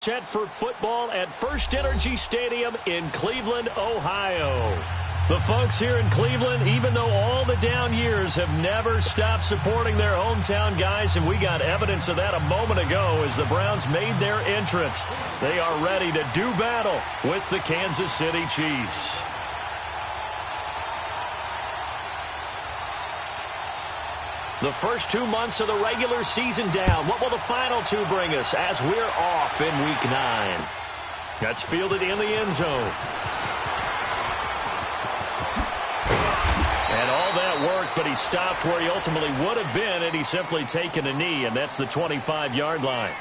Set for football at First Energy Stadium in Cleveland, Ohio. The folks here in Cleveland, even though all the down years, have never stopped supporting their hometown guys, and we got evidence of that a moment ago as the Browns made their entrance. They are ready to do battle with the Kansas City Chiefs. The first 2 months of the regular season down. What will the final two bring us as we're off in Week 9? That's fielded in the end zone. And all that work, but he stopped where he ultimately would have been had he simply taken a knee, and that's the 25-yard line.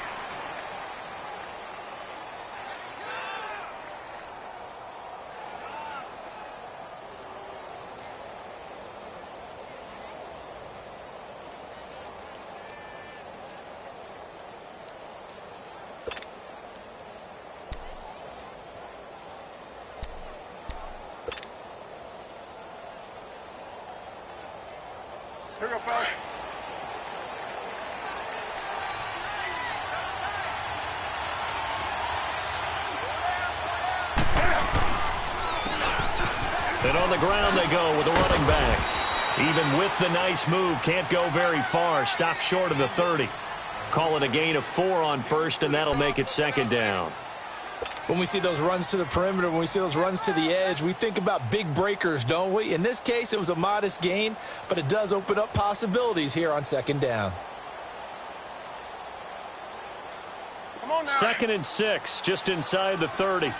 And on the ground they go with a running back. Even with the nice move, can't go very far. Stopped short of the 30. Call it a gain of 4 on first, and that'll make it second down. When we see those runs to the perimeter, when we see those runs to the edge, we think about big breakers, don't we? In this case, it was a modest gain, but it does open up possibilities here on second down. Come on now. 2nd and 6, just inside the 30.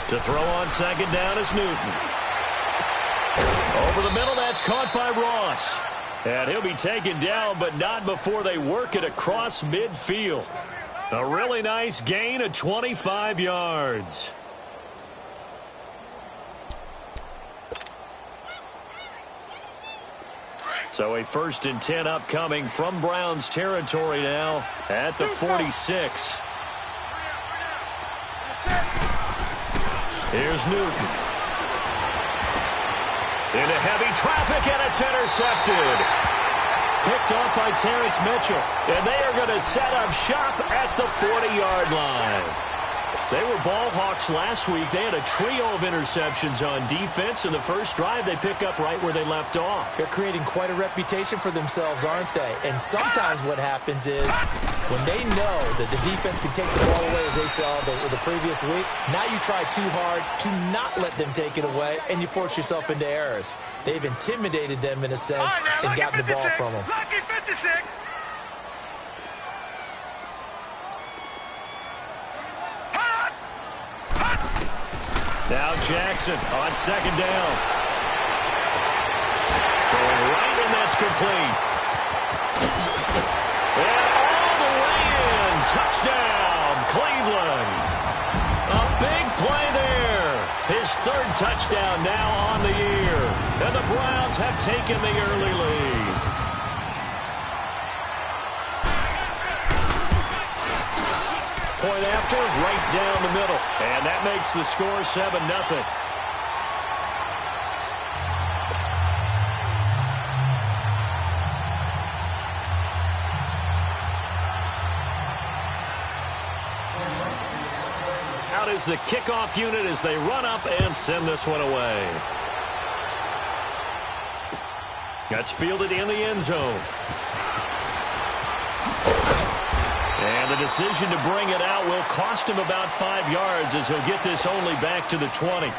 To throw on second down is Newton. Over the middle, that's caught by Ross. And he'll be taken down, but not before they work it across midfield. A really nice gain of 25 yards. So a 1st and 10 upcoming from Browns territory now at the 46. Here's Newton. Into heavy traffic, and it's intercepted. Picked off by Terrence Mitchell. And they are going to set up shop at the 40-yard line. They were ball hawks last week. They had a trio of interceptions on defense. In the first drive, they pick up right where they left off. They're creating quite a reputation for themselves, aren't they? And sometimes what happens is when they know that the defense can take the ball away, as they saw the previous week, now you try too hard to not let them take it away, and you force yourself into errors. They've intimidated them in a sense and gotten the ball from them. Lucky 56. Now Jackson on second down. Throwing right, and that's complete. And all the way in. Touchdown, Cleveland. A big play there. His 3rd touchdown now on the year. And the Browns have taken the early lead. Point after, right down the middle. And that makes the score 7-0. Out is the kickoff unit as they run up and send this one away. That's fielded in the end zone. And the decision to bring it out will cost him about 5 yards as he'll get this only back to the 20.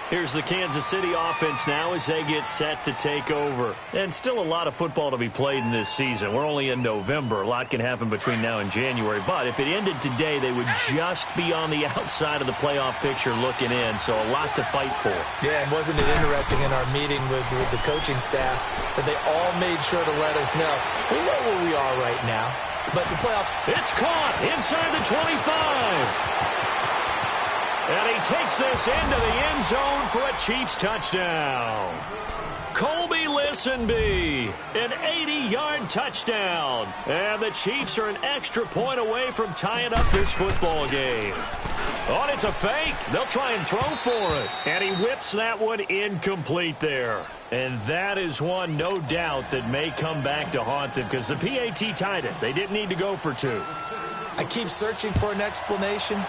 Here's the Kansas City offense now as they get set to take over. And still a lot of football to be played in this season. We're only in November. A lot can happen between now and January. But if it ended today, they would just be on the outside of the playoff picture looking in. So a lot to fight for. Yeah, and wasn't it interesting in our meeting with the coaching staff that they all made sure to let us know, we know where we are right now. But the playoffs... It's caught inside the 25. And he takes this into the end zone for a Chiefs touchdown. Colby Listenbee, an 80-yard touchdown. And the Chiefs are an extra point away from tying up this football game. Oh, and it's a fake. They'll try and throw for it. And he whips that one incomplete there. And that is one, no doubt, that may come back to haunt them because the PAT tied it. They didn't need to go for two. I keep searching for an explanation.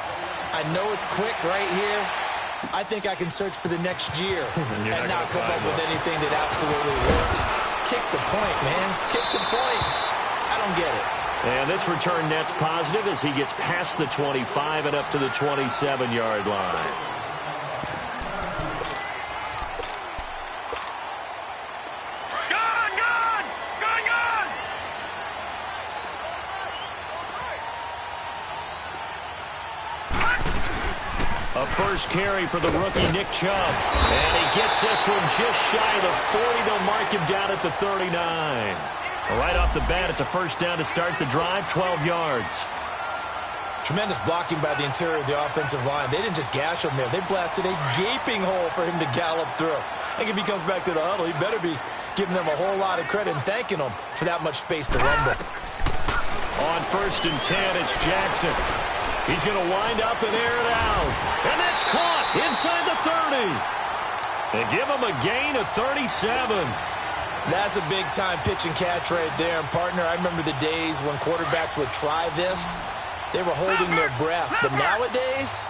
I know it's quick right here. I think I can search for the next year and not come up with anything that absolutely works. Kick the point, man. Kick the point. I don't get it. And this return net's positive as he gets past the 25 and up to the 27-yard line. A first carry for the rookie Nick Chubb. And he gets this one just shy of the 40. They'll mark him down at the 39. Right off the bat, it's a first down to start the drive, 12 yards. Tremendous blocking by the interior of the offensive line. They didn't just gash him there. They blasted a gaping hole for him to gallop through. I think if he comes back to the huddle, he better be giving them a whole lot of credit and thanking them for that much space to rumble. On 1st and 10, it's Jackson. He's going to wind up and air it out. And that's caught inside the 30. They give him a gain of 37. That's a big-time pitch and catch right there. And, partner, I remember the days when quarterbacks would try this. They were holding their breath. But nowadays,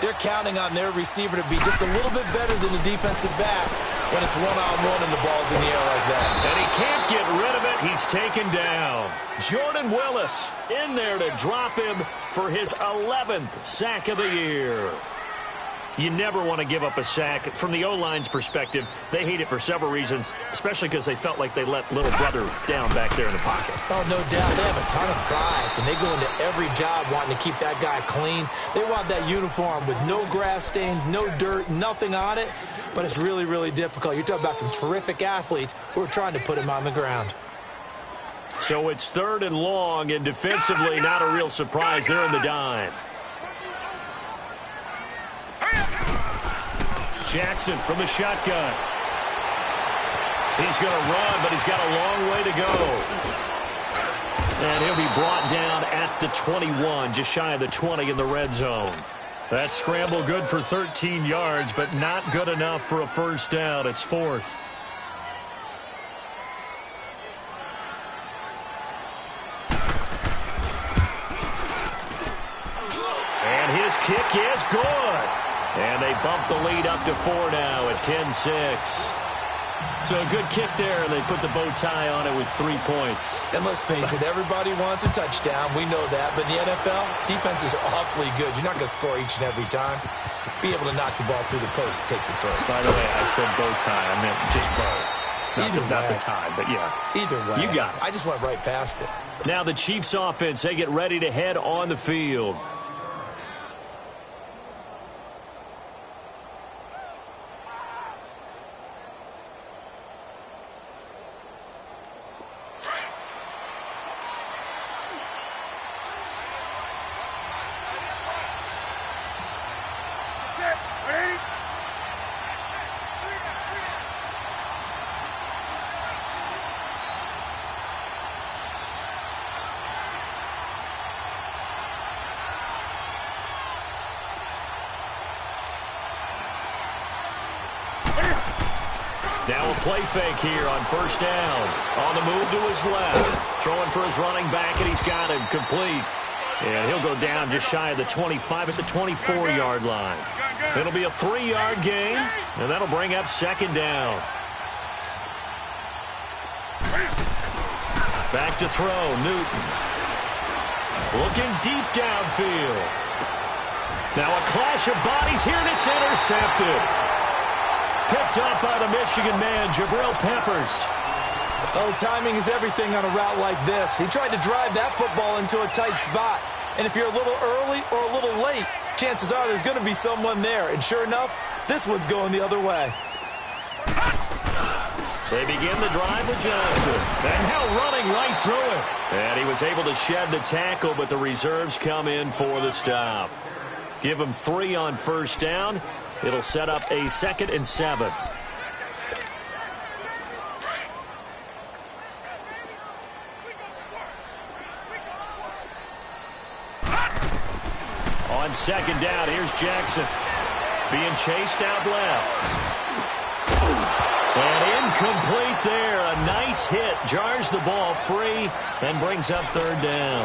they're counting on their receiver to be just a little bit better than the defensive back when it's one-on-one and the ball's in the air like that. And he can't get rid of it. He's taken down. Jordan Willis in there to drop him for his 11th sack of the year. You never want to give up a sack. From the O-line's perspective, they hate it for several reasons, especially because they felt like they let little brother down back there in the pocket. Oh, no doubt. They have a ton of pride, and they go into every job wanting to keep that guy clean. They want that uniform with no grass stains, no dirt, nothing on it, but it's really, really difficult. You're talking about some terrific athletes who are trying to put him on the ground. So it's 3rd and long, and defensively, not a real surprise. They're in the dime. Jackson from the shotgun. He's going to run, but he's got a long way to go. And he'll be brought down at the 21, just shy of the 20 in the red zone. That scramble good for 13 yards, but not good enough for a first down. It's 4th. And his kick is good. And they bump the lead up to 4 now at 10-6. So a good kick there, and they put the bow tie on it with 3 points. And let's face it, everybody wants a touchdown. We know that. But in the NFL, defenses are awfully good. You're not going to score each and every time. Be able to knock the ball through the post and take the throw. By the way, I said bow tie. I meant just bow. Not the tie, but yeah. Either way. You got it. I just went right past it. Now the Chiefs offense, they get ready to head on the field. Now a play fake here on first down. On the move to his left. Throwing for his running back, and he's got him complete. And he'll go down just shy of the 25 at the 24-yard line. It'll be a 3-yard gain, and that'll bring up second down. Back to throw, Newton. Looking deep downfield. Now a clash of bodies here, and it's intercepted. Picked up by the Michigan man, Jabril Peppers. Oh, timing is everything on a route like this. He tried to drive that football into a tight spot. And if you're a little early or a little late, chances are there's going to be someone there. And sure enough, this one's going the other way. They begin the drive with Johnson. And now running right through it. And he was able to shed the tackle, but the reserves come in for the stop. Give him 3 on first down. It'll set up a 2nd and 7. On second down. Here's Jackson being chased out left. And incomplete there. A nice hit. Jars the ball free and brings up third down.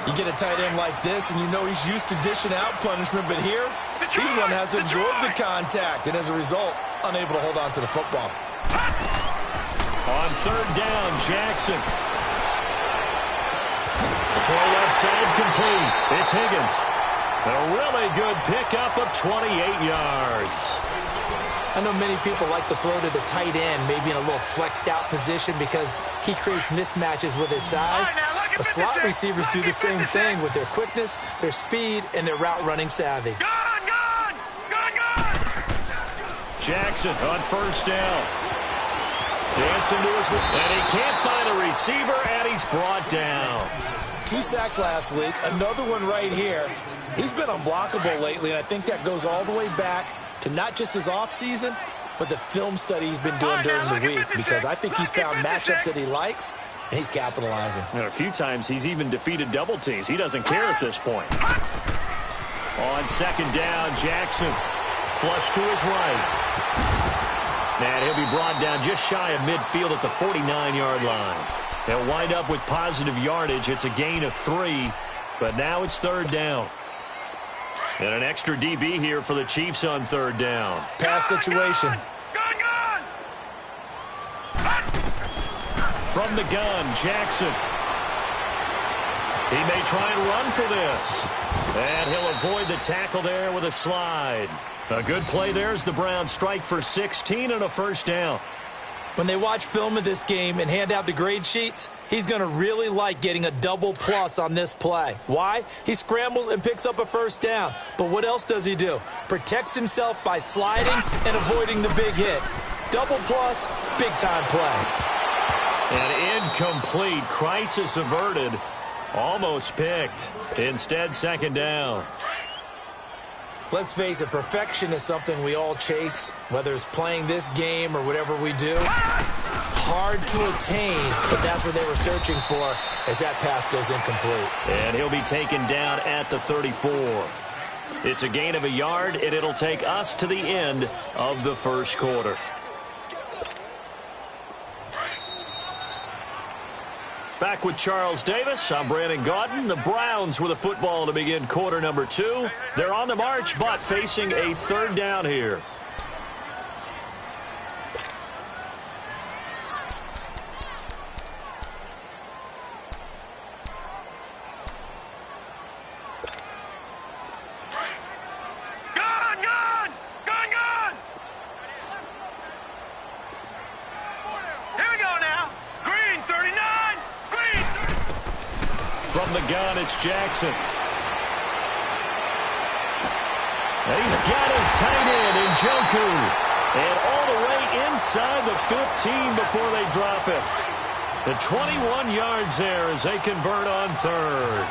You get a tight end like this, and you know he's used to dishing out punishment, but here, he's the one that has to absorb the contact, and as a result, unable to hold on to the football. On third down, Jackson. Throw left side complete. It's Higgins. A really good pickup of 28 yards. I know many people like to throw to the tight end, maybe in a little flexed out position because he creates mismatches with his size. The slot receivers do the same thing with their quickness, their speed, and their route running savvy. Gone! Jackson on first down. Dancing to his left, and he can't find a receiver, and he's brought down. 2 sacks last week, another one right here. He's been unblockable lately, and I think that goes all the way back to not just his offseason, but the film study he's been doing during the week, because I think he's found matchups that he likes, and he's capitalizing. And a few times he's even defeated double teams. He doesn't care at this point. On second down, Jackson flush to his right. And he'll be brought down just shy of midfield at the 49-yard line. They'll wind up with positive yardage. It's a gain of 3, but now it's third down. And an extra DB here for the Chiefs on third down. Pass situation. Gone! From the gun, Jackson. He may try and run for this. And he'll avoid the tackle there with a slide. A good play there as the Browns strike for 16 and a first down. When they watch film of this game and hand out the grade sheets, he's going to really like getting a double plus on this play. Why? He scrambles and picks up a first down. But what else does he do? Protects himself by sliding and avoiding the big hit. Double plus, big-time play. An incomplete. Crisis averted. Almost picked. Instead, second down. Let's face it, perfection is something we all chase, whether it's playing this game or whatever we do. Hard to attain, but that's what they were searching for as that pass goes incomplete. And he'll be taken down at the 34. It's a gain of a yard, and it'll take us to the end of the first quarter. Back with Charles Davis, I'm Brandon Gaudin. The Browns with a football to begin quarter number 2. They're on the march, but facing a third down here. Gone! Here we go now. Green, 39. From the gun, it's Jackson. And he's got his tight end in Njoku. And all the way inside the 15 before they drop it. The 21 yards there as they convert on third.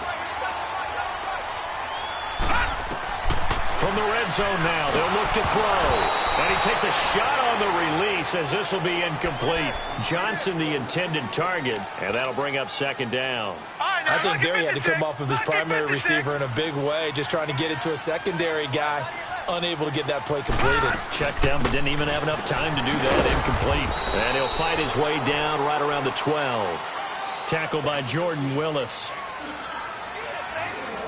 From the red zone now, they'll look to throw. And he takes a shot on the release as this will be incomplete. Johnson the intended target, and that'll bring up second down. I think there he had to come off of his primary receiver in a big way, just trying to get it to a secondary guy, unable to get that play completed. Checked down, but didn't even have enough time to do that. Incomplete. And he'll fight his way down right around the 12. Tackled by Jordan Willis.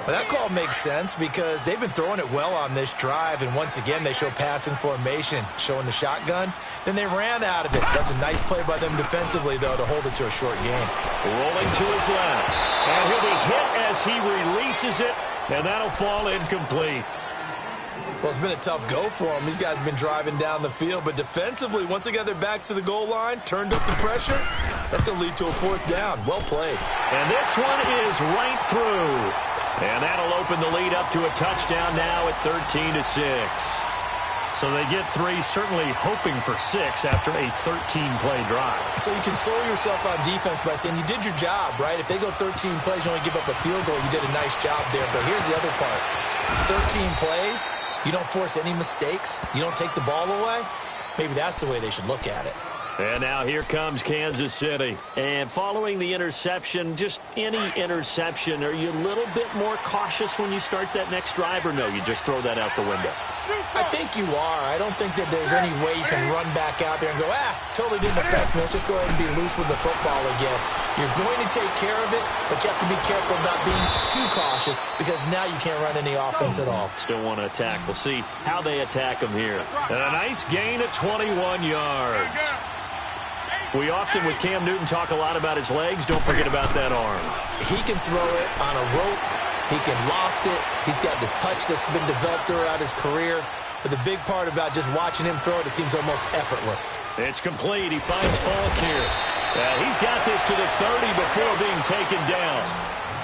Well, that call makes sense because they've been throwing it well on this drive, and once again they show passing formation, showing the shotgun. Then they ran out of it. That's a nice play by them defensively, though, to hold it to a short game. Rolling to his left. And he'll be hit as he releases it, and that'll fall incomplete. Well, it's been a tough go for him. These guys have been driving down the field, but defensively, once they got their backs to the goal line, turned up the pressure, that's going to lead to a fourth down. Well played. And this one is right through. And that'll open the lead up to a touchdown now at 13-6. So they get 3, certainly hoping for 6 after a 13-play drive. So you console yourself on defense by saying you did your job, right? If they go 13 plays, you only give up a field goal, you did a nice job there. But here's the other part. 13 plays, you don't force any mistakes, you don't take the ball away. Maybe that's the way they should look at it. And now here comes Kansas City. And following the interception, just any interception, are you a little bit more cautious when you start that next drive, or no, you just throw that out the window? I think you are. I don't think that there's any way you can run back out there and go, totally didn't affect me. Let's just go ahead and be loose with the football again. You're going to take care of it, but you have to be careful about being too cautious because now you can't run any offense at all. Still want to attack. We'll see how they attack them here. And a nice gain of 21 yards. We often, with Cam Newton, talk a lot about his legs. Don't forget about that arm. He can throw it on a rope. He can loft it. He's got the touch that's been developed throughout his career. But the big part about just watching him throw it, it seems almost effortless. It's complete. He finds Falk here. He's got this to the 30 before being taken down.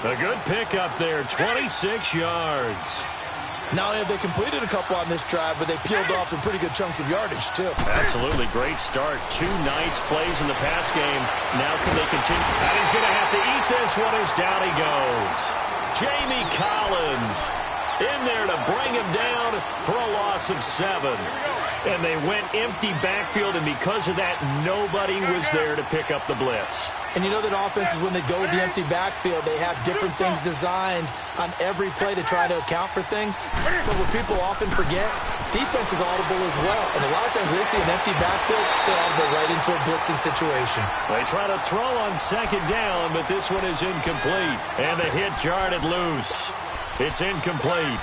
A good pickup there, 26 yards. Not only have they completed a couple on this drive, but they peeled off some pretty good chunks of yardage, too. Absolutely. Great start. 2 nice plays in the pass game. Now can they continue? And he's going to have to eat this one as down he goes. Jamie Collins in there to bring him down for a loss of 7. And they went empty backfield, and because of that, nobody was there to pick up the blitz. And you know that offenses, when they go with the empty backfield, they have different things designed on every play to try to account for things. But what people often forget, defense is audible as well. And a lot of times they see an empty backfield, they audible right into a blitzing situation. They try to throw on second down, but this one is incomplete. And the hit jarred it loose. It's incomplete.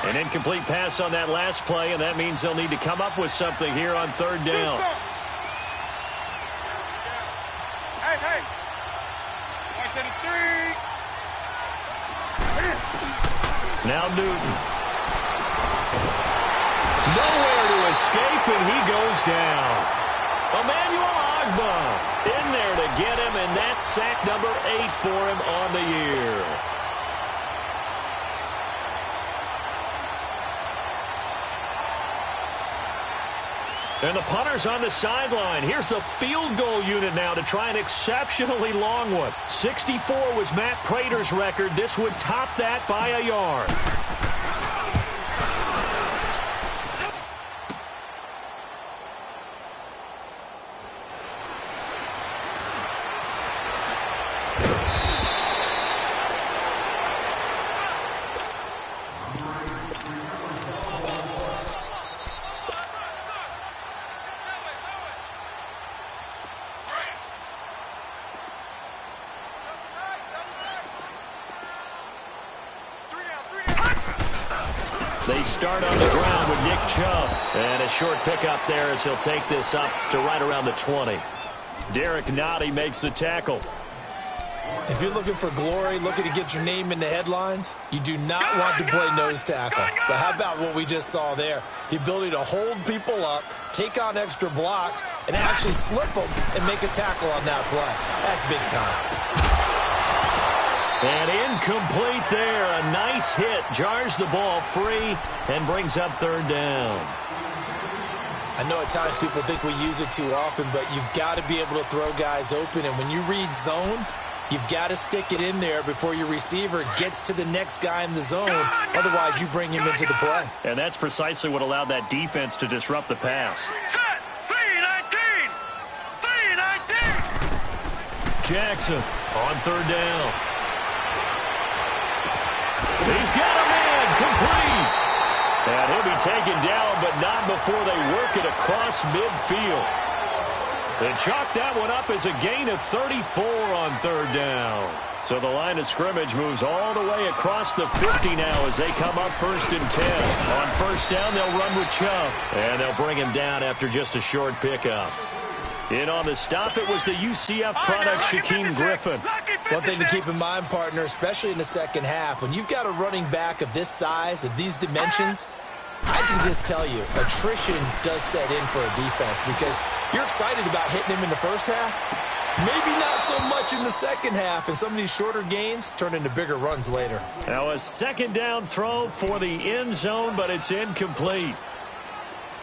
An incomplete pass on that last play, and that means they'll need to come up with something here on third down. Hey. 1 Now Newton. Nowhere to escape, and he goes down. Emmanuel Agba in there to get him, and that's sack number 8 for him on the year. And the punter's on the sideline. Here's the field goal unit now to try an exceptionally long one. 64 was Matt Prater's record. This would top that by a yard. They start on the ground with Nick Chubb. And a short pickup there as he'll take this up to right around the 20. Derek Nottie makes the tackle. If you're looking for glory, looking to get your name in the headlines, you do not want to play nose tackle. But how about what we just saw there? The ability to hold people up, take on extra blocks, and actually slip them and make a tackle on that play. That's big time. And incomplete there. A nice hit. Jars the ball free and brings up third down. I know at times people think we use it too often, but you've got to be able to throw guys open. And when you read zone, you've got to stick it in there before your receiver gets to the next guy in the zone. Otherwise, you bring him into the play. And that's precisely what allowed that defense to disrupt the pass. Set. 3-19. Jackson on third down. He's got a man complete. And he'll be taken down, but not before they work it across midfield. They chalk that one up as a gain of 34 on third down. So the line of scrimmage moves all the way across the 50 now as they come up 1st and 10. On first down, they'll run with Chubb. And they'll bring him down after just a short pickup. In on the stop, it was the UCF product, Shaquem Griffin. One thing to keep in mind, partner, especially in the second half, when you've got a running back of this size, of these dimensions, I can just tell you, attrition does set in for a defense because you're excited about hitting him in the first half. Maybe not so much in the second half, and some of these shorter gains turn into bigger runs later. Now a second down throw for the end zone, but it's incomplete.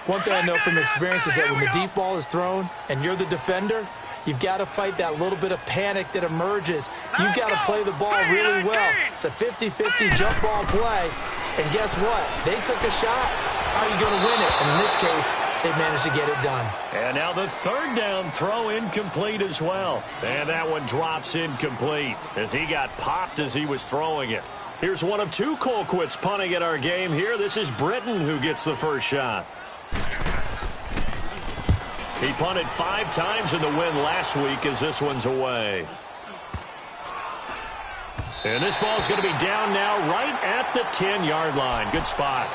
One thing I know from experience is that when the deep ball is thrown and you're the defender, you've got to fight that little bit of panic that emerges. You've got to play the ball really well. It's a 50-50 jump ball play. And guess what? They took a shot. How are you going to win it? And in this case, they managed to get it done. And now the third down throw incomplete as well. And that one drops incomplete as he got popped as he was throwing it. Here's one of two Colquitts punting at our game here. This is Britton who gets the first shot. He punted 5 times in the win last week as this one's away. And this ball's going to be down now right at the 10-yard line. Good spot.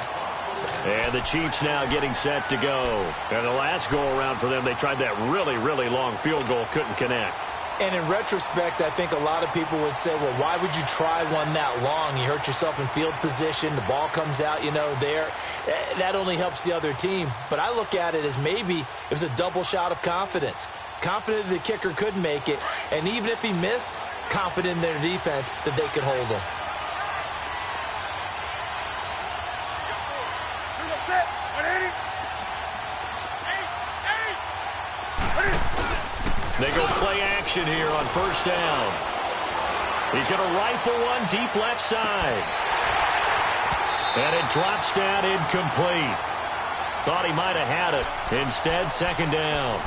And the Chiefs now getting set to go. And the last go-around for them, they tried that really, really long field goal, couldn't connect. And in retrospect, I think a lot of people would say, well, why would you try one that long? You hurt yourself in field position. The ball comes out, there. That only helps the other team. But I look at it as maybe it was a double shot of confidence. Confident the kicker could make it. And even if he missed, confident in their defense that they could hold him. They go play action here on first down. He's going to rifle one deep left side. And it drops down incomplete. Thought he might have had it. Instead, second down.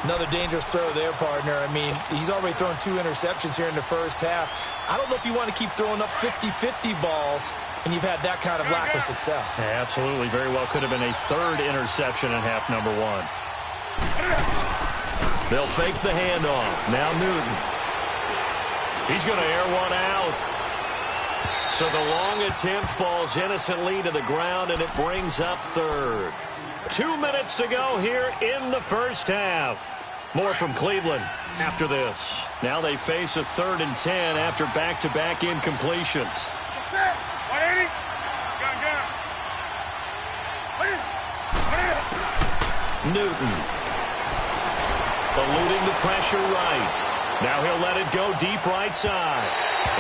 Another dangerous throw there, partner. I mean, he's already thrown 2 interceptions here in the first half. I don't know if you want to keep throwing up 50-50 balls and you've had that kind of lack of success. Yeah, absolutely. Very well could have been a 3rd interception in half number 1. They'll fake the handoff. Now Newton. He's going to air one out. So the long attempt falls innocently to the ground, and it brings up 3rd. 2 minutes to go here in the first half. More from Cleveland after this. Now they face a 3rd and 10 after back-to-back incompletions. 180. Gun. Newton. Eluding the pressure right. Now he'll let it go deep right side.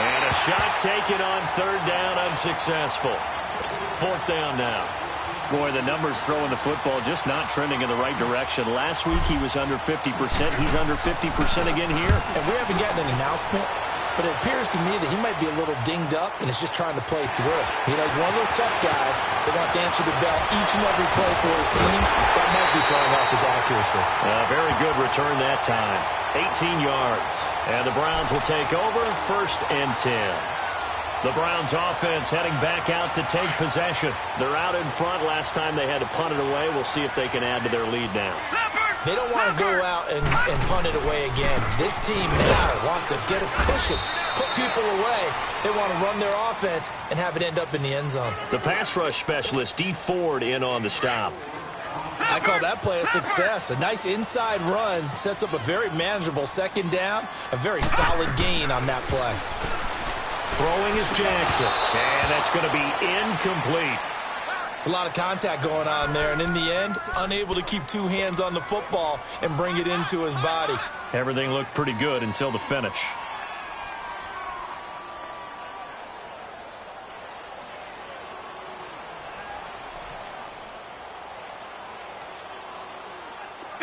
And a shot taken on 3rd down, unsuccessful. 4th down now. Boy, the numbers throwing the football just not trending in the right direction. Last week he was under 50%. He's under 50% again here. And we haven't gotten an announcement, but it appears to me that he might be a little dinged up and is just trying to play through. He's one of those tough guys that wants to answer the bell each and every play for his team. That might be throwing off his accuracy. Very good return that time. 18 yards. And the Browns will take over 1st and 10. The Browns offense heading back out to take possession. They're out in front. Last time they had to punt it away. We'll see if they can add to their lead now. They don't want to go out and punt it away again. This team now wants to get a cushion, put people away. They want to run their offense and have it end up in the end zone. The pass rush specialist, D. Ford, in on the stop. I call that play a success. A nice inside run sets up a very manageable 2nd down. A very solid gain on that play. Throwing is Jackson. And that's going to be incomplete. It's a lot of contact going on there, and in the end, unable to keep 2 hands on the football and bring it into his body. Everything looked pretty good until the finish.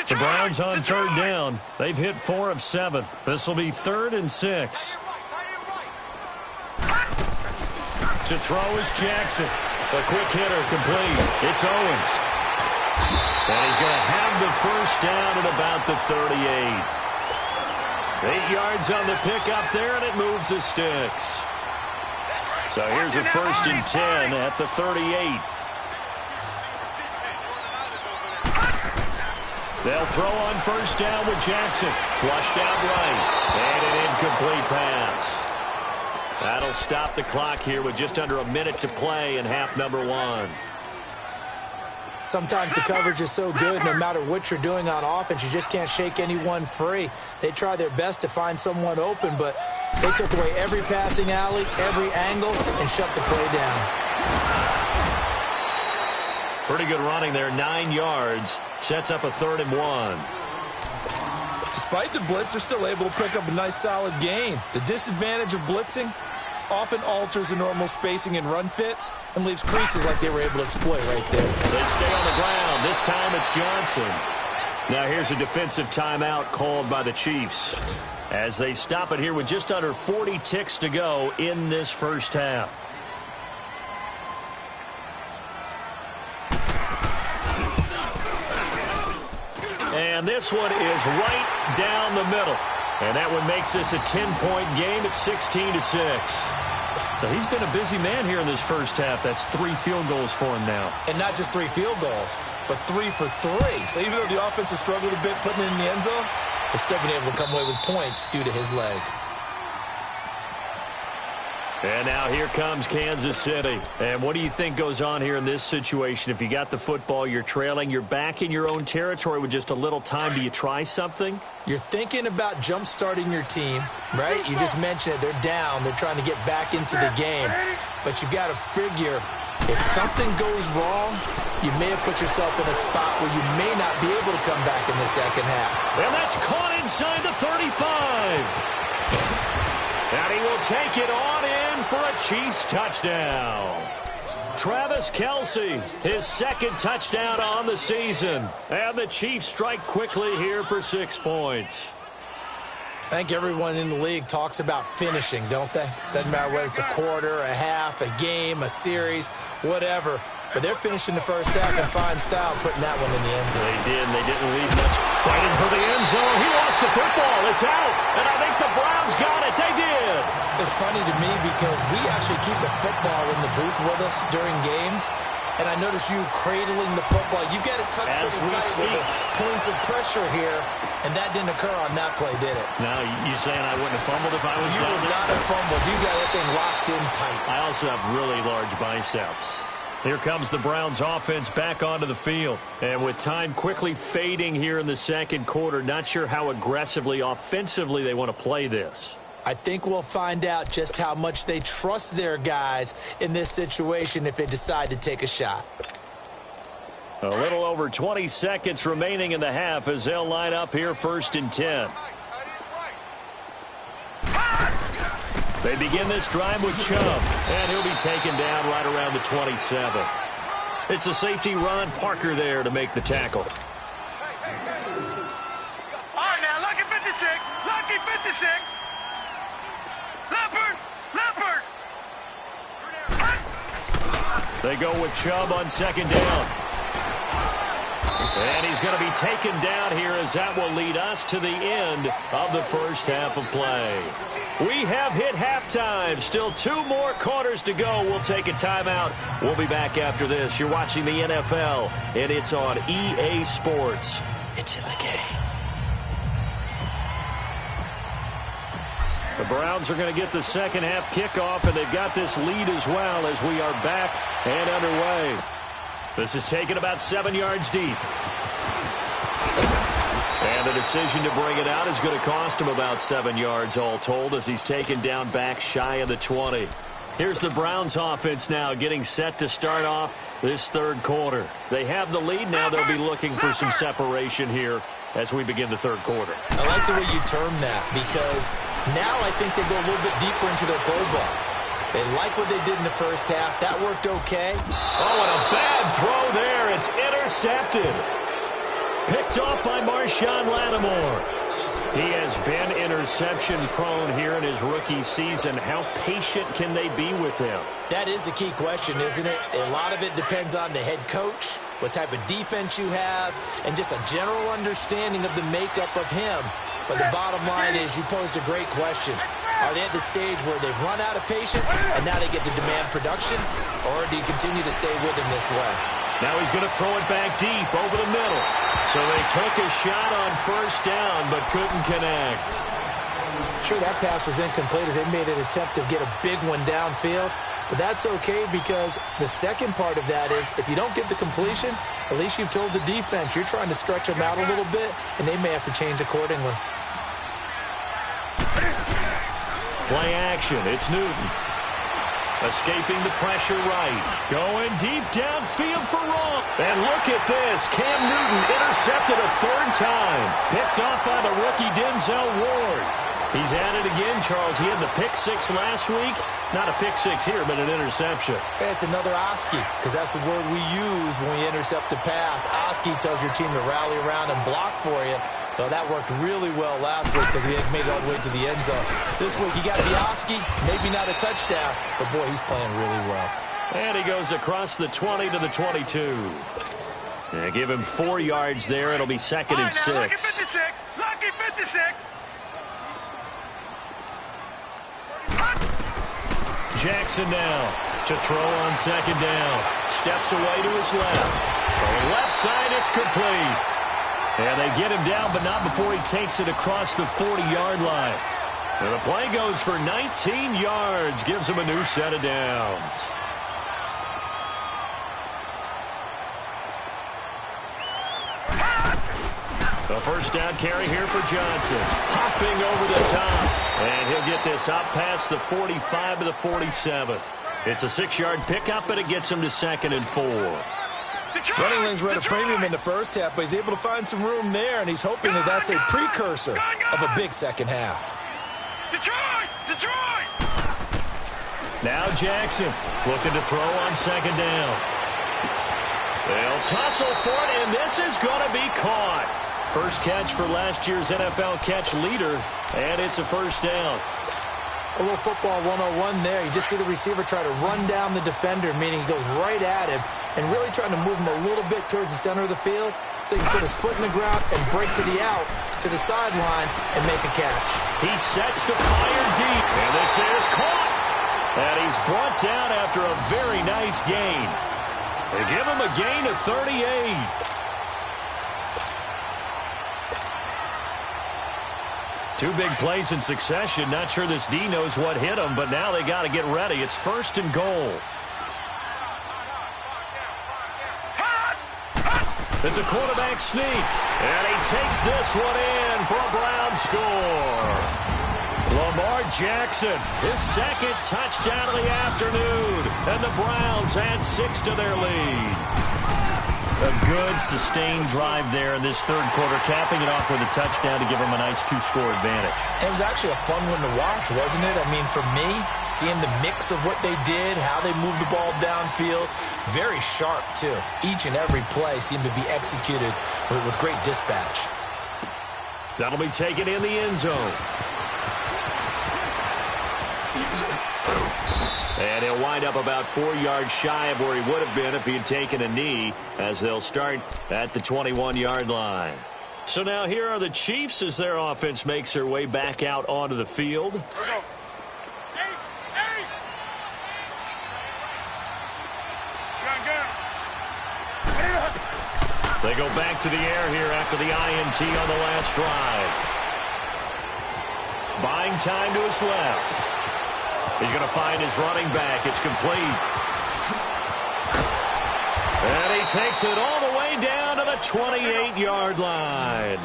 The Browns on 3rd down. They've hit 4 of 7. This will be 3rd and 6. To throw is Jackson. A quick hitter complete. It's Owens. And he's going to have the first down at about the 38. 8 yards on the pickup there, and it moves the sticks. So here's a 1st and 10 at the 38. They'll throw on first down with Jackson. Flushed out right. And an incomplete pass. That'll stop the clock here with just under a minute to play in half number 1. Sometimes the coverage is so good, no matter what you're doing on offense, you just can't shake anyone free. They try their best to find someone open, but they took away every passing alley, every angle, and shut the play down. Pretty good running there, 9 yards. Sets up a 3rd and 1. Despite the blitz, they're still able to pick up a nice, solid gain. The disadvantage of blitzing often alters the normal spacing and run fits. and leaves creases like they were able to exploit right there. They stay on the ground. This time it's Johnson. Now here's a defensive timeout called by the Chiefs as they stop it here with just under 40 ticks to go in this first half. And this one is right down the middle. And that one makes this a 10-point game at 16-6. So he's been a busy man here in this first half. That's 3 field goals for him now. And not just 3 field goals, but 3 for 3. So even though the offense has struggled a bit putting it in the end zone, they've still been able to come away with points due to his leg. And now here comes Kansas City. And what do you think goes on here in this situation? If you got the football, you're trailing, you're back in your own territory with just a little time. Do you try something? You're thinking about jump-starting your team, right? You just mentioned it. They're down. They're trying to get back into the game. But you've got to figure if something goes wrong, you may have put yourself in a spot where you may not be able to come back in the second half. And that's caught inside the 35. And he will take it on in for a Chiefs touchdown. Travis Kelce, his second touchdown on the season. And the Chiefs strike quickly here for 6 points. I think everyone in the league talks about finishing, don't they? Doesn't matter whether it's a quarter, a half, a game, a series, whatever. But they're finishing the first half in fine style, putting that one in the end zone. They did, and they didn't leave much. Fighting for the end zone. He lost the football. It's out. And I think the Browns got it. They did. It's funny to me because we actually keep the football in the booth with us during games. And I notice you cradling the football. You get it tucked as we tight speak. With the points of pressure here. And that didn't occur on that play, did it? Now, you saying I wouldn't have fumbled if I was You down would there? not have fumbled. You got that thing locked in tight. I also have really large biceps. Here comes the Browns offense back onto the field. And with time quickly fading here in the second quarter, not sure how aggressively, offensively they want to play this. I think we'll find out just how much they trust their guys in this situation if they decide to take a shot. A little over 20 seconds remaining in the half as they'll line up here 1st and 10. They begin this drive with Chubb, and he'll be taken down right around the 27. It's a safety Ron Parker there to make the tackle. All right, now, lucky 56. Lucky 56. Leopard. They go with Chubb on 2nd down. And he's going to be taken down here as that will lead us to the end of the first half of play. We have hit halftime. Still 2 more quarters to go. We'll take a timeout. We'll be back after this. You're watching the NFL, and it's on EA Sports. It's in the game. The Browns are going to get the second half kickoff, and they've got this lead as well as we are back and underway. This is taken about 7 yards deep. And the decision to bring it out is going to cost him about 7 yards all told as he's taken down back shy of the 20. Here's the Browns offense now getting set to start off this third quarter. They have the lead now. They'll be looking for some separation here as we begin the third quarter. I like the way you term that because now I think they go a little bit deeper into their play ball. They like what they did in the first half. That worked okay. Oh, and a bad throw there. It's intercepted. Picked off by Marshawn Lattimore. He has been interception-prone here in his rookie season. How patient can they be with him? That is the key question, isn't it? A lot of it depends on the head coach, what type of defense you have, and just a general understanding of the makeup of him. But the bottom line is you posed a great question. Are they at the stage where they've run out of patience and now they get to demand production? Or do you continue to stay with him this way? Now he's going to throw it back deep over the middle. So they took a shot on 1st down but couldn't connect. Sure, that pass was incomplete as they made an attempt to get a big one downfield. But that's okay because the second part of that is if you don't get the completion, at least you've told the defense you're trying to stretch them out a little bit, and they may have to change accordingly. Play action. It's Newton. Escaping the pressure right. Going deep downfield for Raw. And look at this. Cam Newton intercepted a 3rd time. Picked off by the rookie Denzel Ward. He's at it again, Charles. He had the pick six last week. Not a pick six here, but an interception. It's another Oski, because that's the word we use when we intercept a pass. Oski tells your team to rally around and block for you. Well, that worked really well last week because he made it all the way to the end zone. This week, you got the Oski, maybe not a touchdown, but, boy, he's playing really well. And he goes across the 20 to the 22. Yeah, give him 4 yards there. It'll be second and 6. Lucky 56. Lucky 56. Jackson now to throw on second down. Steps away to his left. Throwing left side, it's complete. And they get him down, but not before he takes it across the 40-yard line. And the play goes for 19 yards. Gives him a new set of downs. A first down carry here for Johnson. Hopping over the top. And he'll get this out past the 45 to the 47. It's a 6-yard pickup, and it gets him to second and 4. Running lanes were at a premium in the first half, but he's able to find some room there, and he's hoping that that's a precursor of a big second half. Detroit! Detroit! Now Jackson looking to throw on second down. They'll tussle for it, and this is going to be caught. First catch for last year's NFL catch leader, and it's a first down. A little football 101 there. You just see the receiver try to run down the defender, meaning he goes right at him and really trying to move him a little bit towards the center of the field so he can put his foot in the ground and break to the out, to the sideline, and make a catch. He sets to fire deep, and this is caught. And he's brought down after a very nice gain. They give him a gain of 38. Two big plays in succession. Not sure this D knows what hit him, but now they got to get ready. It's first and goal. It's a quarterback sneak, and he takes this one in for a Brown score. Lamar Jackson, his second touchdown of the afternoon, and the Browns add 6 to their lead. A good, sustained drive there in this third quarter, capping it off with a touchdown to give them a nice 2-score advantage. It was actually a fun one to watch, wasn't it? I mean, for me, seeing the mix of what they did, how they moved the ball downfield, very sharp, too. Each and every play seemed to be executed with great dispatch. That'll be taken in the end zone. And he'll wind up about 4 yards shy of where he would have been if he had taken a knee, as they'll start at the 21-yard line. So now here are the Chiefs as their offense makes their way back out onto the field. They go back to the air here after the INT on the last drive. Buying time to his left. He's going to find his running back. It's complete. And he takes it all the way down to the 28-yard line.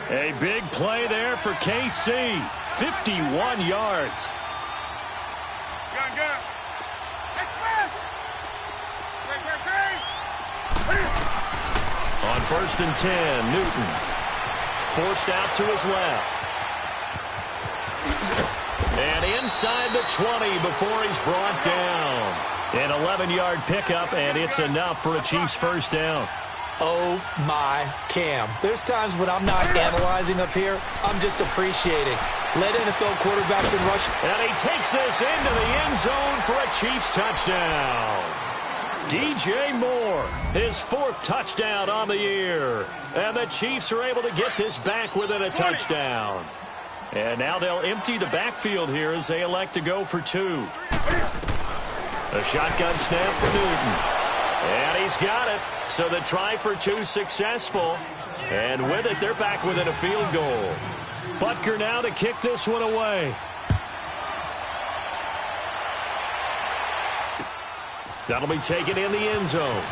A big play there for KC. 51 yards. On first and 10, Newton. Forced out to his left. And inside the 20 before he's brought down. An 11-yard pickup, and it's enough for a Chiefs first down. Oh, my Cam. There's times when I'm not analyzing up here. I'm just appreciating. Let NFL quarterbacks in rush. And he takes this into the end zone for a Chiefs touchdown. DJ Moore, his 4th touchdown on the year. And the Chiefs are able to get this back within a touchdown. And now they'll empty the backfield here as they elect to go for 2. A shotgun snap for Newton. And he's got it. So the try for 2 successful. And with it, they're back within a field goal. Butker now to kick this one away. That'll be taken in the end zone.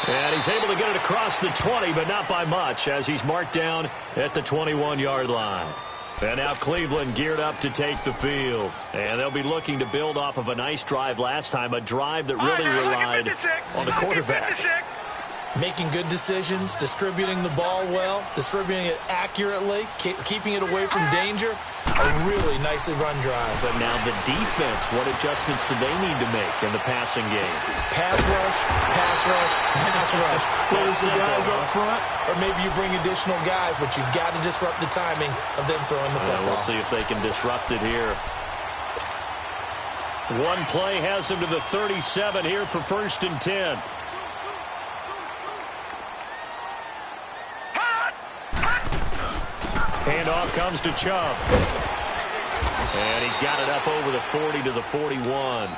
And he's able to get it across the 20, but not by much, as he's marked down at the 21-yard line. And now Cleveland geared up to take the field. And they'll be looking to build off of a nice drive last time, a drive that really relied on the quarterback. Making good decisions, distributing the ball well, distributing it accurately, keeping it away from danger. A really nicely run drive. But now the defense, what adjustments do they need to make in the passing game? Pass rush, pass rush, pass rush. Whether it's the guys up front or maybe you bring additional guys, but you've got to disrupt the timing of them throwing the football. We'll see if they can disrupt it here. One play has him to the 37 here for 1st and 10. Handoff comes to Chubb. And he's got it up over the 40 to the 41.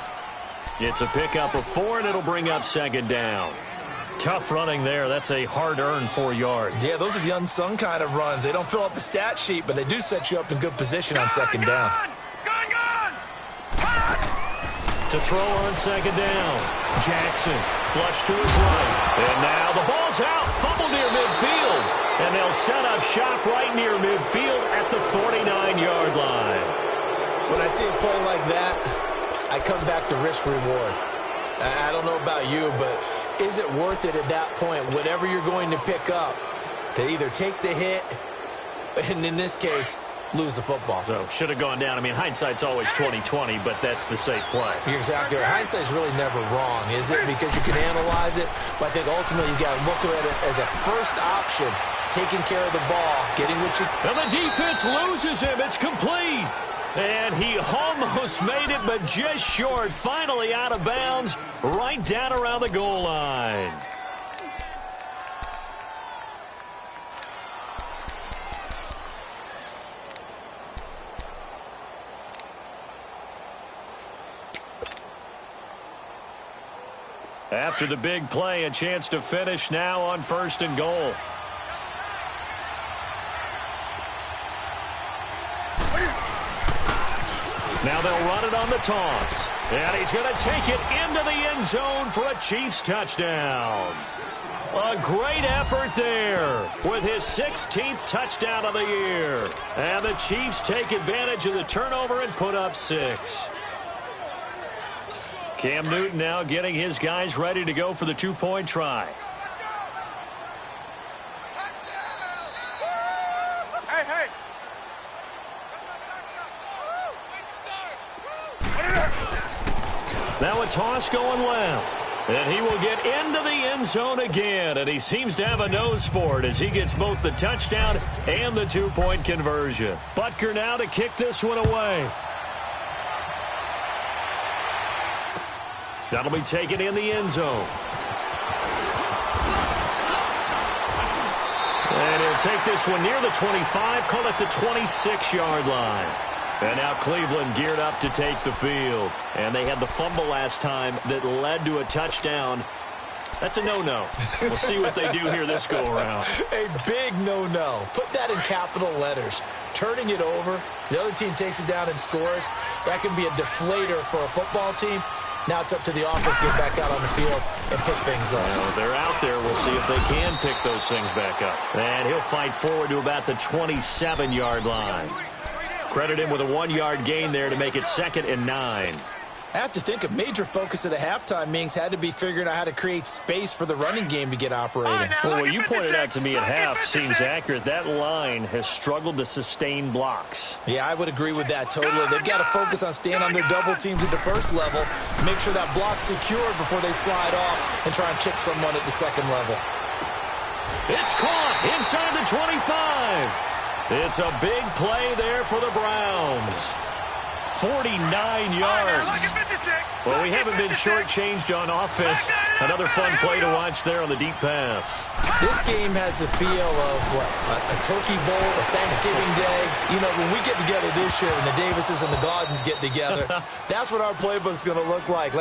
It's a pickup of 4, and it'll bring up 2nd down. Tough running there. That's a hard-earned 4 yards. Yeah, those are the unsung kind of runs. They don't fill up the stat sheet, but they do set you up in good position on 2nd down. To throw on 2nd down. Jackson, flush to his right. And now the ball's out. Fumble near midfield. And they'll set up shop right near midfield at the 49-yard line. When I see a play like that, I come back to risk-reward. I don't know about you, but is it worth it at that point, whatever you're going to pick up, to either take the hit, and in this case, lose the football? So, should have gone down. I mean, hindsight's always 20/20, but that's the safe play. You're exactly right. Hindsight's really never wrong, is it? Because you can analyze it, but I think ultimately you got to look at it as a first option, taking care of the ball, getting what you... And the defense loses him. It's complete. And he almost made it, but just short. Finally out of bounds, right down around the goal line. After the big play, a chance to finish now on 1st and goal. Now they'll run it on the toss. And he's going to take it into the end zone for a Chiefs touchdown. A great effort there with his 16th touchdown of the year. And the Chiefs take advantage of the turnover and put up 6. Cam Newton now getting his guys ready to go for the 2-point try. Now a toss going left. And he will get into the end zone again. And he seems to have a nose for it as he gets both the touchdown and the 2-point conversion. Butker now to kick this one away. That'll be taken in the end zone. And he'll take this one near the 25, call it the 26-yard line. And now Cleveland geared up to take the field. And they had the fumble last time that led to a touchdown. That's a no-no. We'll see what they do here this go-around. A big no-no. Put that in capital letters. Turning it over, the other team takes it down and scores. That can be a deflator for a football team. Now it's up to the offense to get back out on the field and pick things up. Well, they're out there. We'll see if they can pick those things back up. And he'll fight forward to about the 27-yard line. Credit him with a 1-yard gain there to make it 2nd and 9. I have to think a major focus of the halftime meetings had to be figuring out how to create space for the running game to get operating. Well, what you pointed out to me at half seems accurate. That line has struggled to sustain blocks. Yeah, I would agree with that totally. They've got to focus on staying on their double teams at the first level, make sure that block's secured before they slide off and try and chip someone at the second level. It's caught inside the 25. It's a big play there for the Browns. 49 yards. Well, we haven't been shortchanged on offense. Another fun play to watch there on the deep pass. This game has the feel of, what, a turkey bowl, a Thanksgiving day. You know, when we get together this year and the Davises and the Gaudens get together, that's what our playbook's going to look like.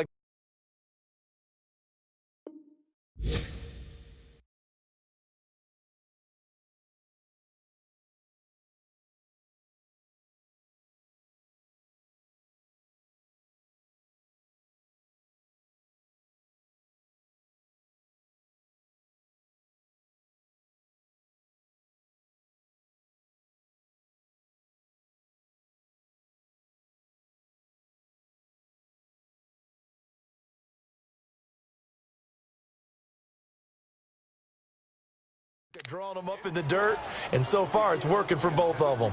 Drawing them up in the dirt, and so far it's working for both of them.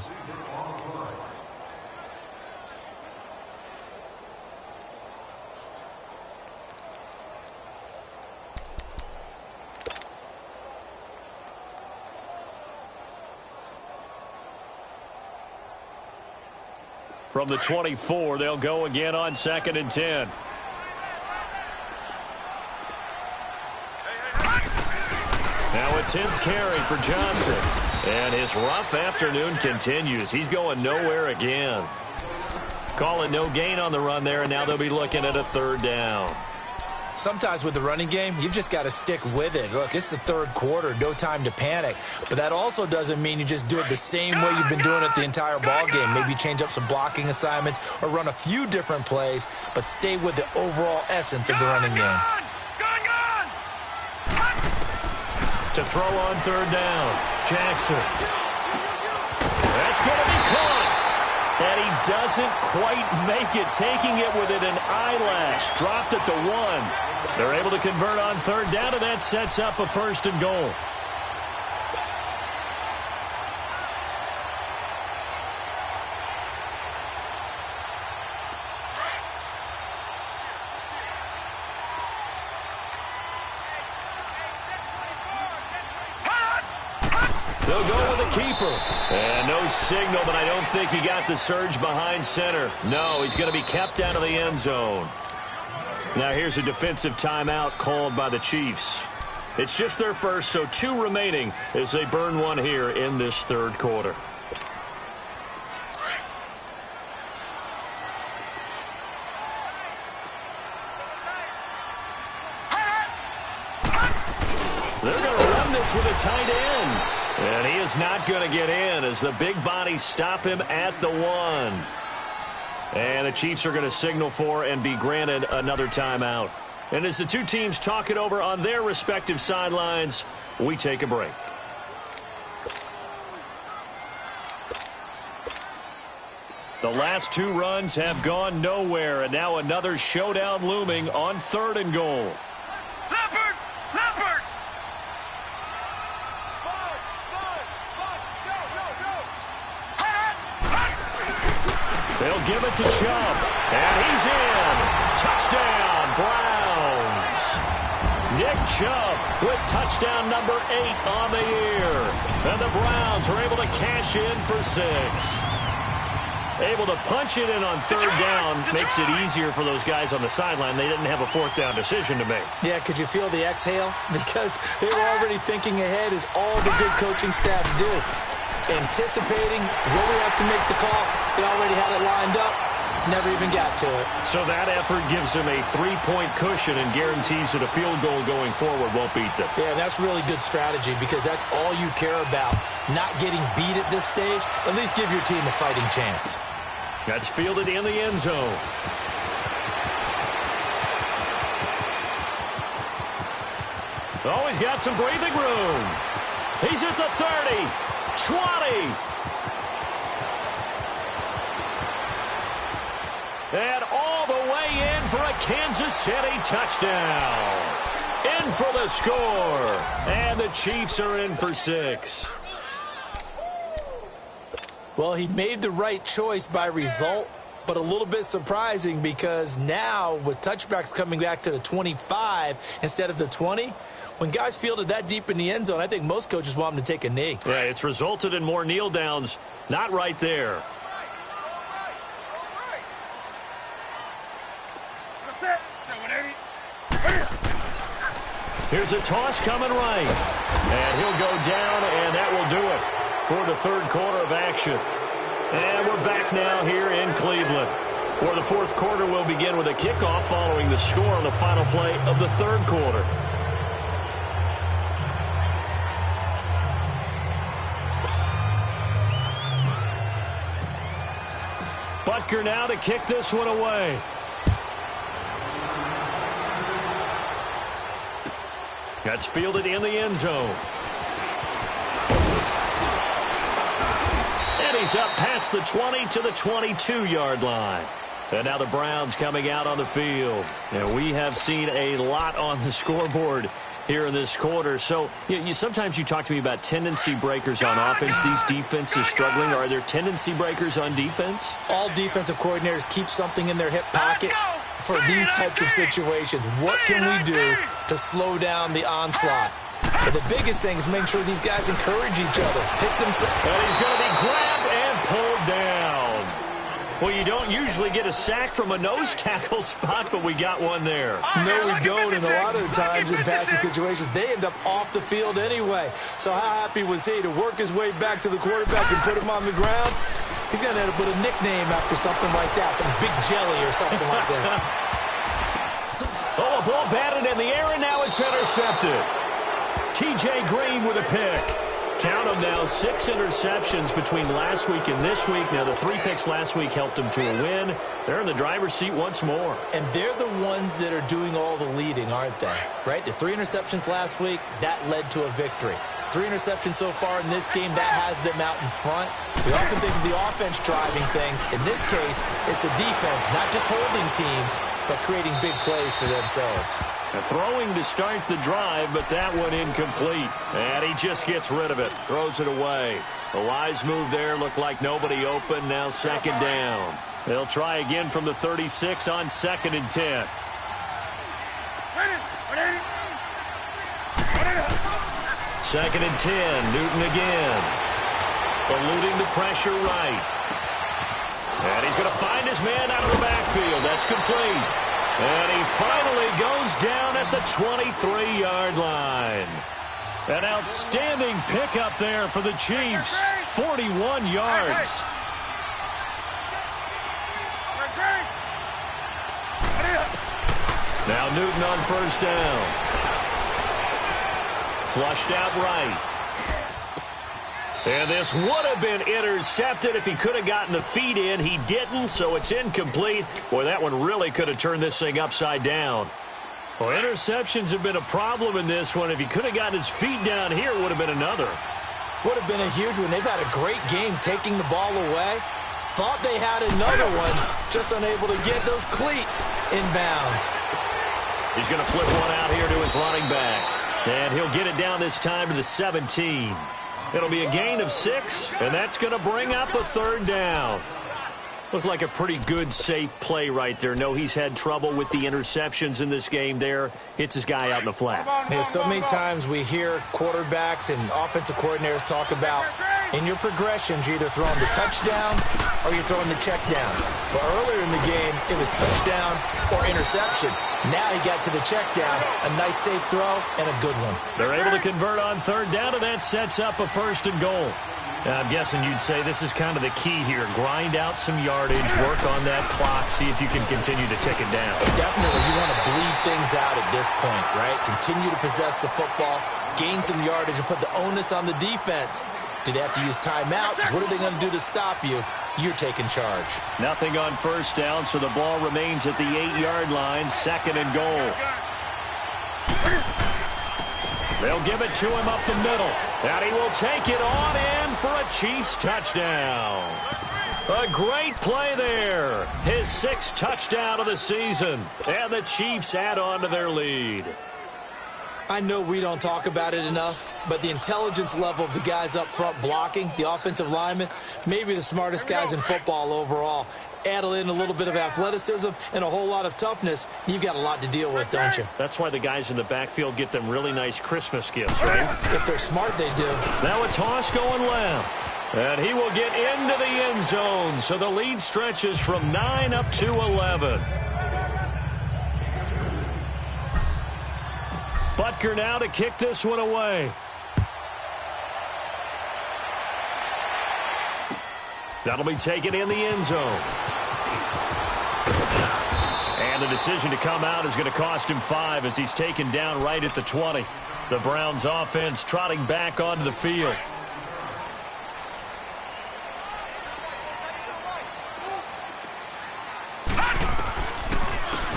From the 24, they'll go again on 2nd and 10. Now a 10th carry for Johnson. And his rough afternoon continues. He's going nowhere again. Call it no gain on the run there, and now they'll be looking at a 3rd down. Sometimes with the running game, you've just got to stick with it. Look, it's the 3rd quarter, no time to panic. But that also doesn't mean you just do it the same way you've been doing it the entire ball game. Maybe change up some blocking assignments or run a few different plays, but stay with the overall essence of the running game. To throw on 3rd down, Jackson. That's going to be caught. And he doesn't quite make it, taking it within an eyelash. Dropped at the 1. They're able to convert on 3rd down, and that sets up a 1st and goal. They'll go with a keeper. And no signal, but I don't think he got the surge behind center. No, he's going to be kept out of the end zone. Now here's a defensive timeout called by the Chiefs. It's just their first, so 2 remaining as they burn one here in this 3rd quarter. They're going to run this with a tight end. And he is not going to get in as the big bodies stop him at the 1. And the Chiefs are going to signal for and be granted another timeout. And as the 2 teams talk it over on their respective sidelines, we take a break. The last 2 runs have gone nowhere, and now another showdown looming on 3rd and goal. They'll give it to Chubb, and he's in. Touchdown, Browns. Nick Chubb with touchdown number 8 on the year. And the Browns are able to cash in for 6. Able to punch it in on 3rd down makes it easier for those guys on the sideline. They didn't have a 4th down decision to make. Yeah, could you feel the exhale? Because they were already thinking ahead, as all the good coaching staffs do. Anticipating, will we have to make the call? They already had it lined up, never even got to it. So that effort gives them a 3-point cushion and guarantees that a field goal going forward won't beat them. Yeah, that's really good strategy because that's all you care about. Not getting beat at this stage, at least give your team a fighting chance. That's fielded in the end zone. Oh, he's got some breathing room. He's at the 30. 20. And all the way in for a Kansas City touchdown. In for the score. And the Chiefs are in for 6. Well, he made the right choice by result, but a little bit surprising because now with touchbacks coming back to the 25 instead of the 20, when guys fielded that deep in the end zone, I think most coaches want them to take a knee. Yeah, it's resulted in more kneel downs. Not right there. Here's a toss coming right. And he'll go down, and that will do it for the 3rd quarter of action. And we're back now here in Cleveland, where the 4th quarter will begin with a kickoff following the score on the final play of the 3rd quarter. Butker now to kick this one away. That's fielded in the end zone. And he's up past the 20 to the 22-yard line. And now the Browns coming out on the field. And we have seen a lot on the scoreboard here in this quarter. So sometimes you talk to me about tendency breakers on offense. These defenses struggling. Are there tendency breakers on defense? All defensive coordinators keep something in their hip pocket for these types of situations. What can we do to slow down the onslaught? But the biggest thing is making sure these guys encourage each other. Pick themselves. And he's going to be grabbed and pulled down. Well, you don't usually get a sack from a nose tackle spot, but we got one there. No, we don't. And a lot of the times in passing situations, they end up off the field anyway. So how happy was he to work his way back to the quarterback and put him on the ground? He's going to end up with a nickname after something like that, some big jelly or something like that. Oh, a ball batted in the air, and now it's intercepted. T.J. Green with a pick. Count them now, 6 interceptions between last week and this week. Now, the 3 picks last week helped them to a win. They're in the driver's seat once more. And they're the ones that are doing all the leading, aren't they? Right? The 3 interceptions last week, that led to a victory. 3 interceptions so far in this game, that has them out in front. We often think of the offense driving things. In this case, it's the defense, not just holding teams, but creating big plays for themselves. Throwing to start the drive, but that one incomplete. And he just gets rid of it, throws it away. The wise move there, looked like nobody open, now second down. They'll try again from the 36 on 2nd and 10. Second and 10, Newton again. Eluding the pressure right. And he's going to find his man out of the backfield. That's complete. And he finally goes down at the 23-yard line. An outstanding pickup there for the Chiefs. 41 yards. Now Newton on first down. Flushed out right. And this would have been intercepted if he could have gotten the feet in. He didn't, so it's incomplete. Boy, that one really could have turned this thing upside down. Well, interceptions have been a problem in this one. If he could have gotten his feet down here, it would have been another. Would have been a huge one. They've had a great game taking the ball away. Thought they had another one, just unable to get those cleats inbounds. He's going to flip one out here to his running back. And he'll get it down this time to the 17. It'll be a gain of 6, and that's going to bring up a third down. Looked like a pretty good, safe play right there. No, he's had trouble with the interceptions in this game there. Hits his guy out in the flat. Yeah, so many times we hear quarterbacks and offensive coordinators talk about in your progressions, you're either throwing the touchdown or you're throwing the check down. But earlier in the game, it was touchdown or interception. Now he got to the check down, a nice safe throw, and a good one. They're able to convert on third down, and that sets up a 1st and goal. Now, I'm guessing you'd say this is kind of the key here. Grind out some yardage, work on that clock, see if you can continue to tick it down. Definitely, you want to bleed things out at this point, right? Continue to possess the football, gain some yardage, and put the onus on the defense. Do they have to use timeouts? What are they going to do to stop you? You're taking charge. Nothing on first down, so the ball remains at the 8-yard line, 2nd and goal. They'll give it to him up the middle. And he will take it on in for a Chiefs touchdown. A great play there. His 6th touchdown of the season. And the Chiefs add on to their lead. I know we don't talk about it enough, but the intelligence level of the guys up front blocking, the offensive linemen, maybe the smartest guys in football overall. Add in a little bit of athleticism and a whole lot of toughness, you've got a lot to deal with, don't you? That's why the guys in the backfield get them really nice Christmas gifts, right? If they're smart, they do. Now a toss going left. And he will get into the end zone, so the lead stretches from 9 up to 11. Butker now to kick this one away. That'll be taken in the end zone. And the decision to come out is going to cost him 5 as he's taken down right at the 20. The Browns offense trotting back onto the field.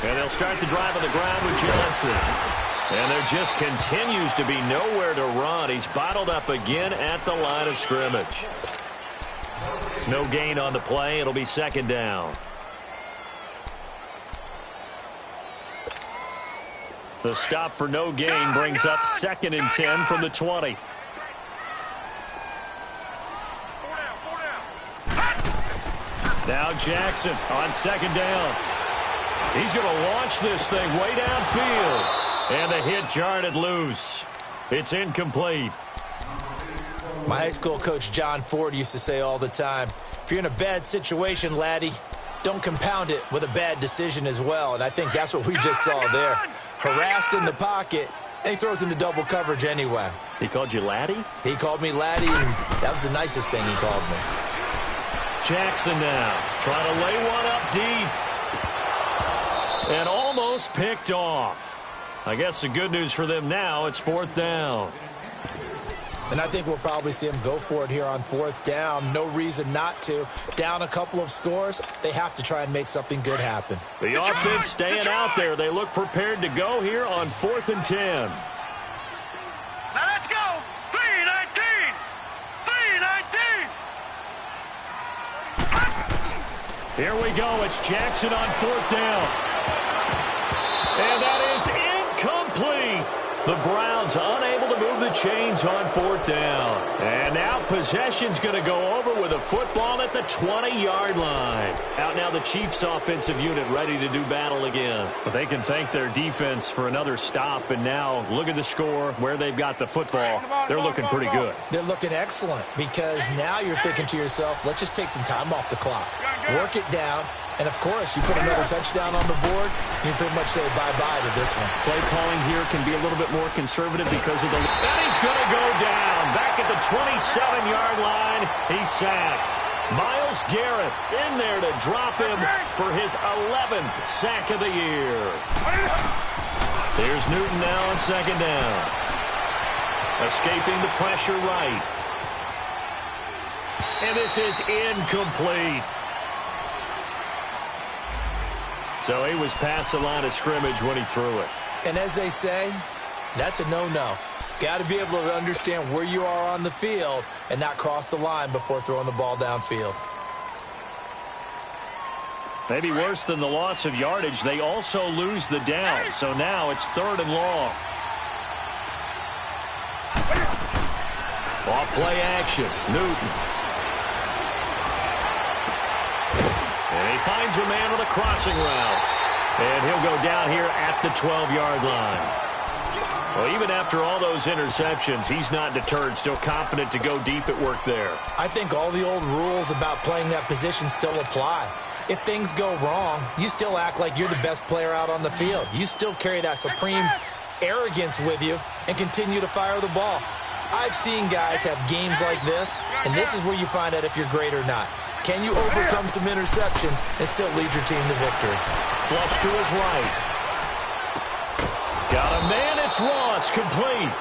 And they'll start the drive on the ground with Johnson. And there just continues to be nowhere to run. He's bottled up again at the line of scrimmage. No gain on the play. It'll be 2nd down. The stop for no gain brings up 2nd and 10 from the 20. Now Jackson on 2nd down. He's going to launch this thing way downfield. And the hit jarred it loose. It's incomplete. My high school coach John Ford used to say all the time, if you're in a bad situation, laddie, don't compound it with a bad decision as well. And I think that's what we just saw there. Harassed in the pocket, and he throws into double coverage anyway. He called you laddie? He called me laddie, and that was the nicest thing he called me. Jackson now trying to lay one up deep. And almost picked off. I guess the good news for them now, it's 4th down. And I think we'll probably see him go for it here on 4th down. No reason not to. Down a couple of scores, they have to try and make something good happen. The offense staying out there. They look prepared to go here on 4th and 10. Now let's go. 3-19. 3-19. Here we go. It's Jackson on 4th down. And that is incomplete. The Browns unable to move the chains on 4th down. And now possession's going to go over with a football at the 20-yard line. Out now the Chiefs offensive unit ready to do battle again. But they can thank their defense for another stop. And now look at the score, where they've got the football. They're looking pretty good. They're looking excellent because now you're thinking to yourself, let's just take some time off the clock. Work it down. And, of course, you put another touchdown on the board, you pretty much say bye-bye to this one. Play calling here can be a little bit more conservative because of the... And he's going to go down. Back at the 27-yard line, he's sacked. Myles Garrett in there to drop him for his 11th sack of the year. Here's Newton now on 2nd down. Escaping the pressure right. And this is incomplete. So he was past the line of scrimmage when he threw it. And as they say, that's a no-no. Got to be able to understand where you are on the field and not cross the line before throwing the ball downfield. Maybe worse than the loss of yardage, they also lose the down. So now it's 3rd and long. Off play action. Newton. And he finds a man with a crossing route. And he'll go down here at the 12-yard line. Well, even after all those interceptions, he's not deterred, still confident to go deep at work there. I think all the old rules about playing that position still apply. If things go wrong, you still act like you're the best player out on the field. You still carry that supreme arrogance with you and continue to fire the ball. I've seen guys have games like this, and this is where you find out if you're great or not. Can you overcome some interceptions and still lead your team to victory? Flush to his right. Got a man, it's Ross, complete.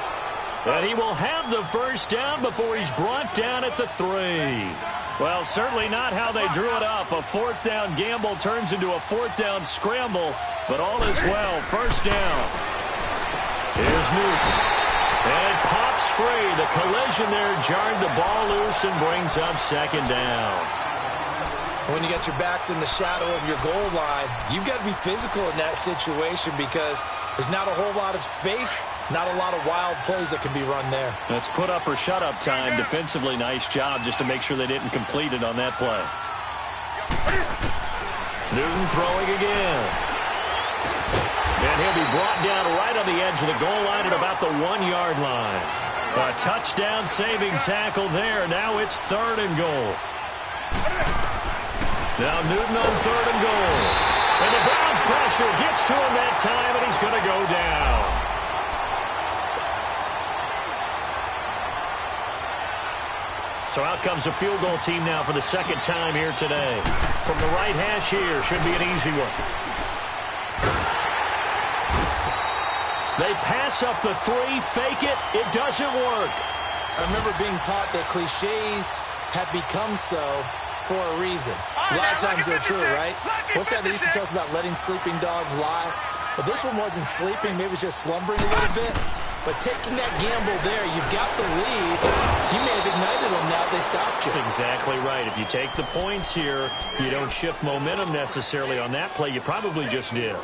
And he will have the first down before he's brought down at the 3. Well, certainly not how they drew it up. A 4th down gamble turns into a 4th down scramble, but all is well. First down. Here's Newton. And it pops free. The collision there jarred the ball loose and brings up 2nd down. When you got your backs in the shadow of your goal line, you've got to be physical in that situation because there's not a whole lot of space, not a lot of wild plays that can be run there. That's put up or shut up time. Defensively, nice job just to make sure they didn't complete it on that play. Newton throwing again. And he'll be brought down right on the edge of the goal line at about the 1-yard line. A touchdown saving tackle there. Now it's 3rd and goal. Now Newton on 3rd and goal. And the Browns pressure gets to him that time, and he's going to go down. So out comes a field goal team now for the 2nd time here today. From the right hash here, should be an easy one. They pass up the 3, fake it, it doesn't work. I remember being taught that cliches have become so for a reason. A lot of times they're true, right? What's that they used to tell us about letting sleeping dogs lie? But this one wasn't sleeping, maybe it was just slumbering a little bit. But taking that gamble there, you've got the lead. You may have ignited them now they stopped you. That's exactly right. If you take the points here, you don't shift momentum necessarily on that play. You probably just did.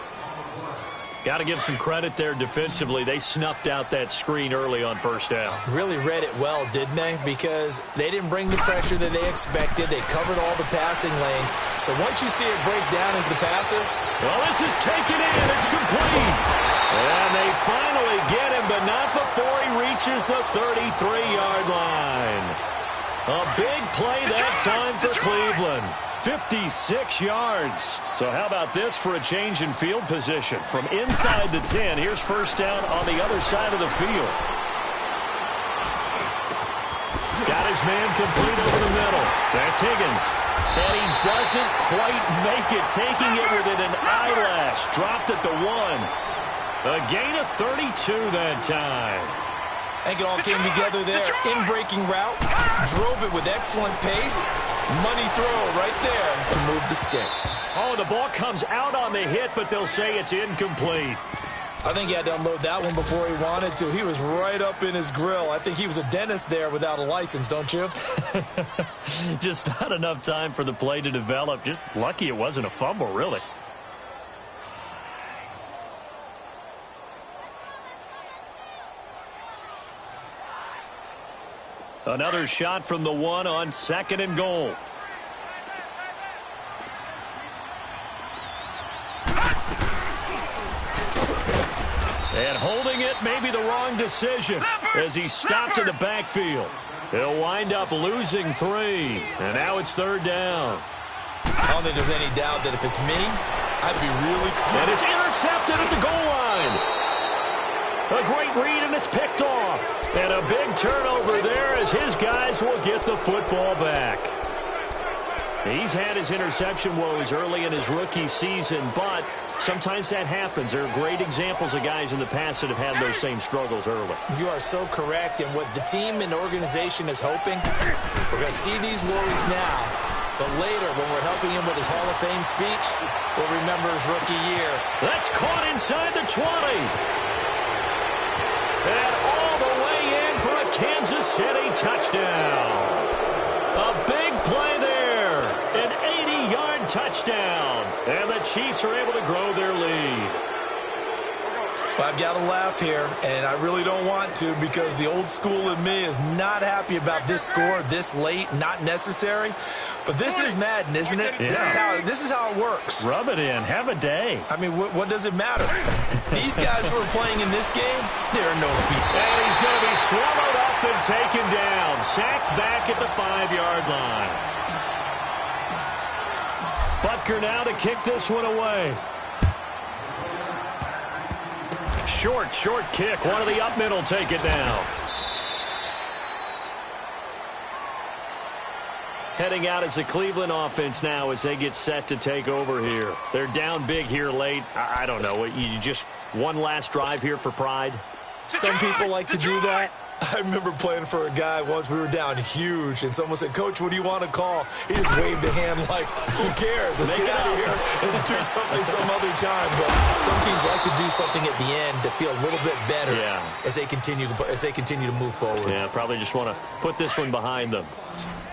Got to give some credit there defensively. They snuffed out that screen early on first down. Really read it well, didn't they? Because they didn't bring the pressure that they expected. They covered all the passing lanes. So once you see it break down as the passer. Well, this is taken in. It's complete. And they finally get him, but not before he reaches the 33-yard line. A big play that time for Cleveland. 56 yards. So how about this for a change in field position? From inside the 10, here's first down on the other side of the field. Got his man complete over the middle. That's Higgins. And he doesn't quite make it, taking it within an eyelash. Dropped at the 1. A gain of 32 that time. I think it all came together there. In-breaking route. Drove it with excellent pace. Money throw right there to move the sticks. Oh, the ball comes out on the hit, but they'll say it's incomplete. I think he had to unload that one before he wanted to. He was right up in his grill. I think he was a dentist there without a license, don't you? Just not enough time for the play to develop. Just lucky it wasn't a fumble, really. Another shot from the 1 on 2nd and goal. And holding it may be the wrong decision as he stopped in the backfield. He'll wind up losing 3. And now it's 3rd down. I don't think there's any doubt that if it's me, I'd be really... And it's intercepted at the goal line. A great read, and it's picked off. And a big turnover there as his guys will get the football back. He's had his interception woes early in his rookie season, but sometimes that happens. There are great examples of guys in the past that have had those same struggles early. You are so correct, and what the team and organization is hoping, we're going to see these woes now, but later when we're helping him with his Hall of Fame speech, we'll remember his rookie year. That's caught inside the 20. And all the way in for a Kansas City touchdown. A big play there. An 80-yard touchdown. And the Chiefs are able to grow their lead. Well, I've got to laugh here, and I really don't want to because the old school in me is not happy about this score this late, not necessary. But this is Madden, isn't it? Yeah. This is how it works. Rub it in. Have a day. I mean, what does it matter? These guys who are playing in this game, there are no feet. And he's going to be swallowed up and taken down. Sacked back at the 5-yard line. Butker now to kick this one away. Short kick. One of the up middle take it down. Heading out as the Cleveland offense now as they get set to take over here. They're down big here late. I don't know. You just one last drive here for pride? Some people like to do that. I remember playing for a guy once. We were down huge, and someone said, "Coach, what do you want to call?" He just waved a hand like, "Who cares? Let's get out of here and do something some other time." But some teams like to do something at the end to feel a little bit better as they continue to move forward. Yeah, probably just want to put this one behind them.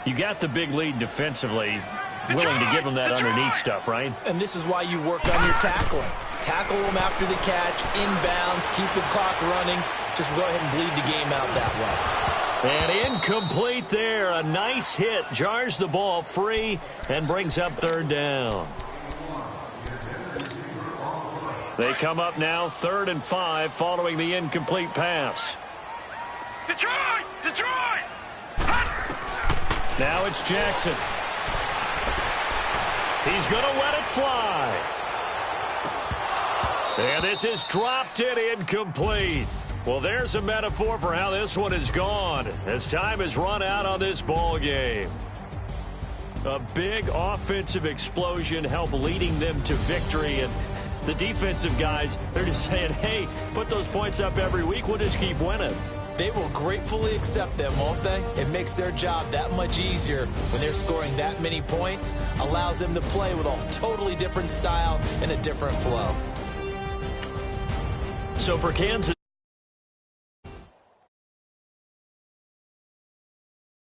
You got the big lead defensively, willing to give them that underneath stuff, right? And this is why you work on your tackling. Tackle them after the catch, inbounds, keep the clock running. Just go ahead and bleed the game out that way. And incomplete there. A nice hit. Jars the ball free and brings up 3rd down. They come up now 3rd and 5 following the incomplete pass. Detroit! Now it's Jackson. He's going to let it fly. And this is dropped in incomplete. Well, there's a metaphor for how this one is gone as time has run out on this ball game. A big offensive explosion helped leading them to victory, and the defensive guys, they're just saying, hey, put those points up every week, we'll just keep winning. They will gratefully accept them, won't they? It makes their job that much easier when they're scoring that many points, allows them to play with a totally different style and a different flow. So for Kansas